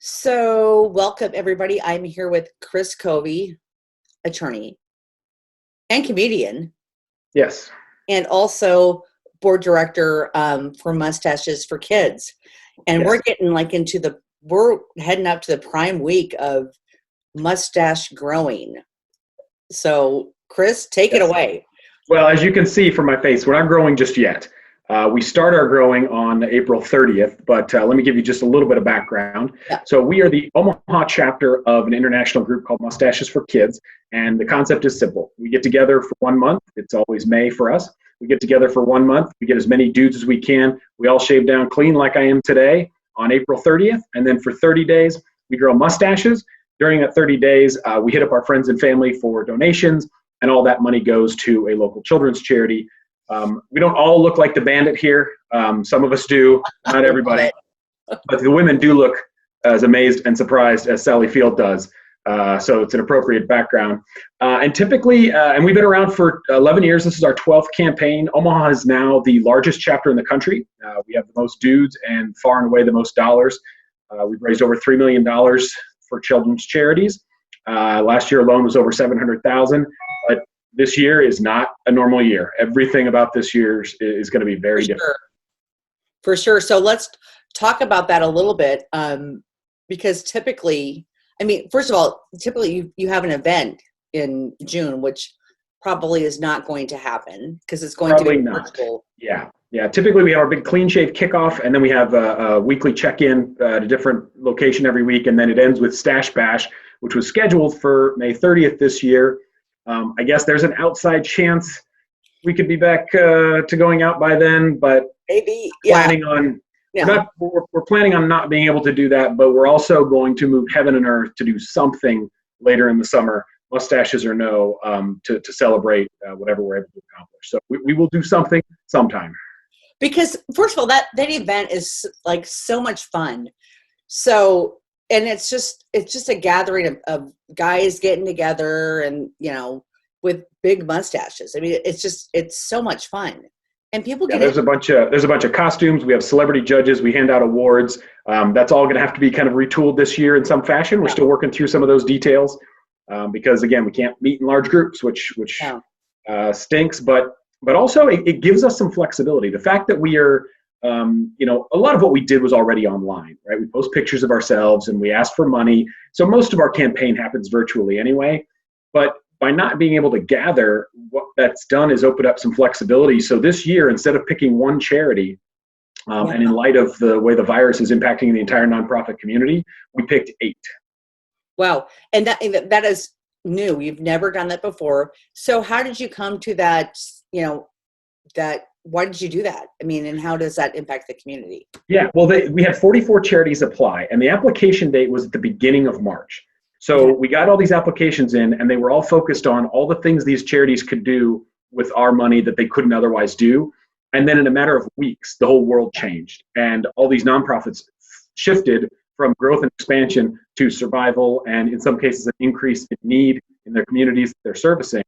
So, welcome everybody. I'm here with Kris Covi, attorney and comedian, Yes, and also board director for Mustaches for Kids. And yes. we're getting we're heading up to the prime week of mustache growing. So, Kris, take it Yes. away. Well, as you can see from my face, we're not growing just yet. We start our growing on April 30th, but let me give you just a little bit of background. Yeah. So we are the Omaha chapter of an international group called Mustaches for Kids, and the concept is simple. We get together for 1 month. It's always May for us. We get together for 1 month. We get as many dudes as we can. We all shave down clean like I am today on April 30th, and then for 30 days, we grow mustaches. During that 30 days, we hit up our friends and family for donations, and all that money goes to a local children's charity. We don't all look like the bandit here. Some of us do, not everybody. But the women do look as amazed and surprised as Sally Field does. So it's an appropriate background. And typically, and we've been around for 11 years. This is our 12th campaign. Omaha is now the largest chapter in the country. We have the most dudes and far and away the most dollars. We've raised over $3 million for children's charities. Last year alone was over 700,000. But this year is not a normal year. Everything about this year is going to be very different. For sure. So let's talk about that a little bit, because typically, first of all, typically you have an event in June, which probably is not going to happen because it's going Probably to be not. virtual. Yeah. Typically, we have our big clean shave kickoff, and then we have a weekly check-in at a different location every week, and then it ends with Stash Bash, which was scheduled for May 30th this year. I guess there's an outside chance we could be back to going out by then, but Maybe, planning on we're planning on not being able to do that, but we're also going to move heaven and earth to do something later in the summer, mustaches or no, to celebrate whatever we're able to accomplish. So we will do something sometime. Because first of all, that event is like so much fun. So, and it's just a gathering of guys getting together and, with big mustaches. It's so much fun. And people get there's a bunch of costumes. We have celebrity judges. We hand out awards. That's all going to have to be kind of retooled this year in some fashion. We're still working through some of those details because again, we can't meet in large groups, which stinks. But also it gives us some flexibility. The fact that we are, a lot of what we did was already online, right? We post pictures of ourselves and we ask for money. So most of our campaign happens virtually anyway. But by not being able to gather, what that's done is open up some flexibility. So this year, instead of picking one charity, and in light of the way the virus is impacting the entire nonprofit community, we picked 8. Wow. And that is new. You've never done that before. So how did you come to that, why did you do that? And how does that impact the community? Yeah, well, we had 44 charities apply, and the application date was at the beginning of March. So we got all these applications in, and they were all focused on all the things these charities could do with our money that they couldn't otherwise do. And then in a matter of weeks, the whole world changed, and all these nonprofits shifted from growth and expansion to survival, and in some cases, an increase in need in their communities that they're servicing.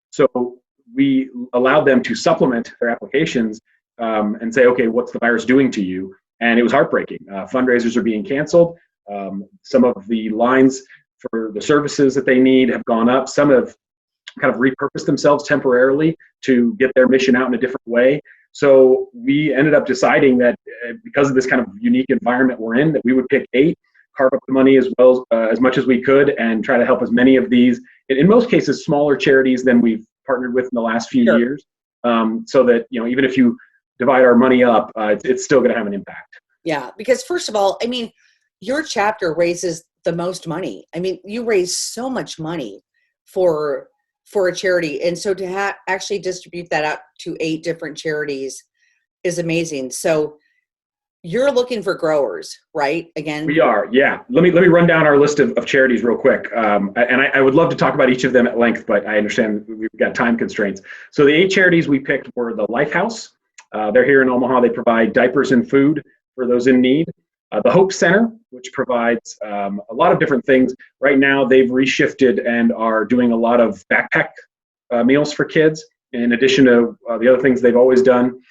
So we allowed them to supplement their applications and say, okay, what's the virus doing to you? And it was heartbreaking. Fundraisers are being canceled. Some of the lines for the services that they need have gone up. Some have kind of repurposed themselves temporarily to get their mission out in a different way. So we ended up deciding that because of this kind of unique environment we're in, that we would pick 8, carve up the money as well as much as we could, and try to help as many of these, in most cases, smaller charities than we've partnered with in the last few years, so that even if you divide our money up, it's still going to have an impact. Yeah, because first of all, your chapter raises the most money. You raise so much money for a charity, and so to actually distribute that out to 8 different charities is amazing. So you're looking for growers, right? Again, we are. Yeah. Let me run down our list of charities real quick, and I would love to talk about each of them at length, but I understand we've got time constraints. So the 8 charities we picked were the Lifehouse. They're here in Omaha. They provide diapers and food for those in need. The Hope Center, which provides a lot of different things. Right now, they've reshifted and are doing a lot of backpack meals for kids, in addition to the other things they've always done.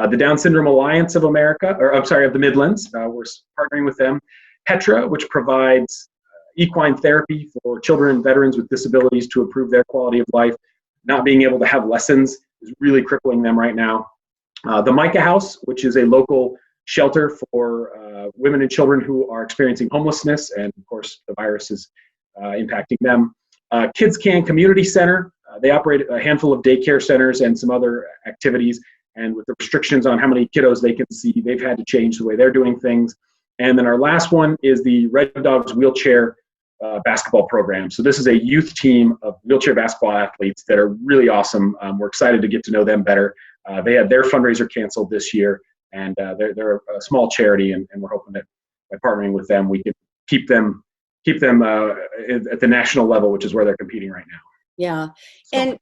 The Down Syndrome Alliance of America, of the Midlands, we're partnering with them. Petra, which provides equine therapy for children and veterans with disabilities to improve their quality of life. Not being able to have lessons is really crippling them right now. The Micah House, which is a local shelter for women and children who are experiencing homelessness, and of course the virus is impacting them. Kids Can Community Center, they operate a handful of daycare centers and some other activities, and with the restrictions on how many kiddos they can see, they've had to change the way they're doing things. And then our last one is the Red Dogs Wheelchair basketball program. So this is a youth team of wheelchair basketball athletes that are really awesome. We're excited to get to know them better. They had their fundraiser canceled this year, and they're a small charity, and we're hoping that by partnering with them, we can keep them at the national level, which is where they're competing right now. Yeah. So. And,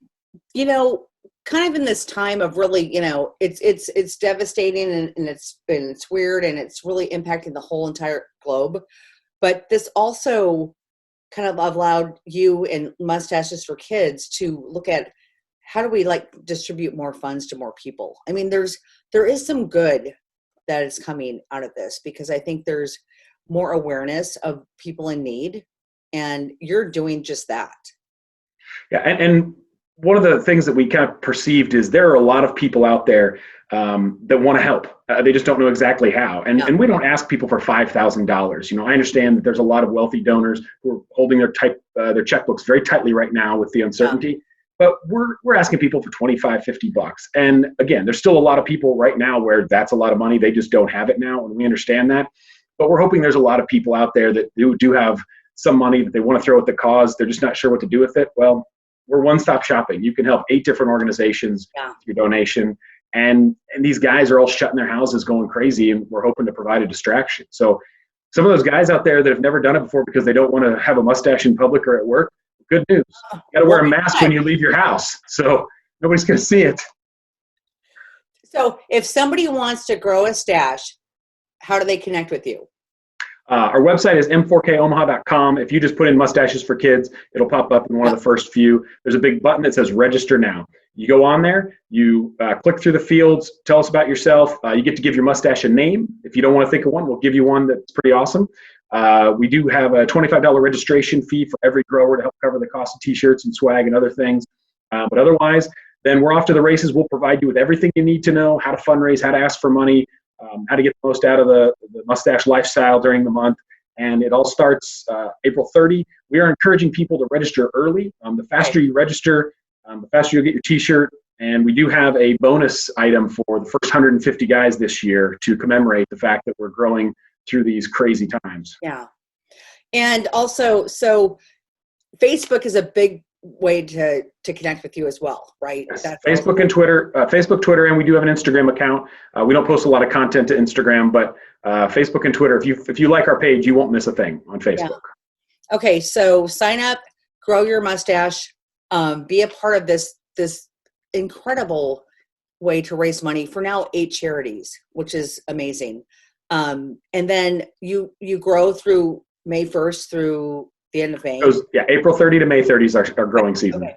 you know, kind of in this time of really, you know, it's devastating, and it's weird, and it's really impacting the whole entire globe. But this also kind of allowed you and Mustaches for Kids to look at how do we distribute more funds to more people. I mean, there is some good that is coming out of this, because I think there's more awareness of people in need, and you're doing just that. Yeah, and one of the things that we kind of perceived is there are a lot of people out there that want to help. They just don't know exactly how. And we don't ask people for $5,000. You know, I understand that there's a lot of wealthy donors who are holding their checkbooks very tightly right now with the uncertainty. Yeah. But we're asking people for $25, $50. And again, there's still a lot of people right now where that's a lot of money. They just don't have it now, and we understand that. But we're hoping there's a lot of people out there that do have some money that they want to throw at the cause. They're just not sure what to do with it. Well, we're one-stop shopping. You can help 8 different organizations with your donation. And these guys are all shutting their houses going crazy, and we're hoping to provide a distraction. So some of those guys out there that have never done it before because they don't want to have a mustache in public or at work, good news. You got to wear a mask when you leave your house, so nobody's going to see it. So if somebody wants to grow a stash, how do they connect with you? Our website is m4komaha.com. If you just put in Mustaches for Kids, it'll pop up in one of the first few. There's a big button that says register now. You go on there, you click through the fields, tell us about yourself. You get to give your mustache a name. If you don't want to think of one, we'll give you one that's pretty awesome. We do have a $25 registration fee for every grower to help cover the cost of t-shirts and swag and other things. But otherwise, then we're off to the races. We'll provide you with everything you need to know, how to fundraise, how to ask for money, how to get the most out of the mustache lifestyle during the month. And it all starts April 30. We are encouraging people to register early. The faster you register, the faster you'll get your t-shirt. And we do have a bonus item for the first 150 guys this year to commemorate the fact that we're growing through these crazy times. Yeah. And also, so Facebook is a big way to connect with you as well, right? Yes. Facebook and Twitter, and we do have an Instagram account. We don't post a lot of content to Instagram, but Facebook and Twitter, if you like our page, you won't miss a thing on Facebook. Yeah. Okay, so sign up, grow your mustache, be a part of this incredible way to raise money for now 8 charities, which is amazing. And then you grow through May 1st through the end of May. April 30 to May 30 is our growing season. Okay.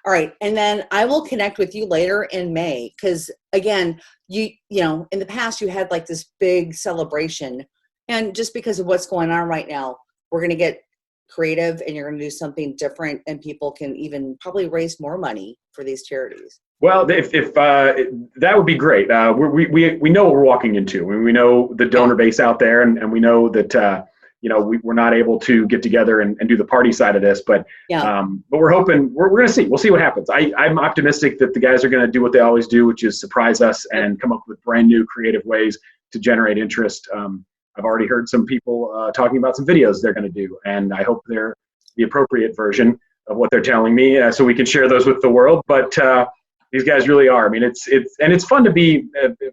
All right. And then I will connect with you later in May, because again, you know, in the past you had this big celebration, and just because of what's going on right now, we're going to get creative, and you're going to do something different, and people can even probably raise more money for these charities. Well, if that would be great. We know what we're walking into. We know the donor base out there, and we know that we're not able to get together and do the party side of this, but we're hoping we're going to see. We'll see what happens. I'm optimistic that the guys are going to do what they always do, which is surprise us and come up with brand new creative ways to generate interest. I've already heard some people talking about some videos they're going to do, and I hope they're the appropriate version of what they're telling me, so we can share those with the world. But these guys really are. I mean, it's fun to be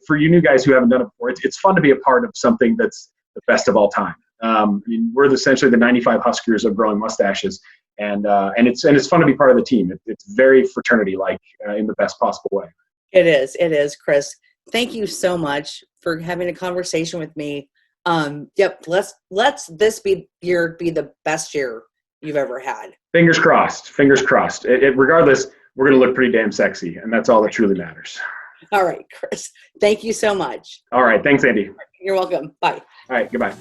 for you new guys who haven't done it before. It's fun to be a part of something that's the best of all time. I mean, we're essentially the 95 Huskers of growing mustaches, and it's fun to be part of the team. It's very fraternity-like in the best possible way. It is, Kris. Thank you so much for having a conversation with me. Yep, let's this be the best year you've ever had. Fingers crossed. Regardless, we're going to look pretty damn sexy, and that's all that truly matters. All right, Kris. Thank you so much. All right. Thanks, Andy. You're welcome. Bye. All right. Goodbye.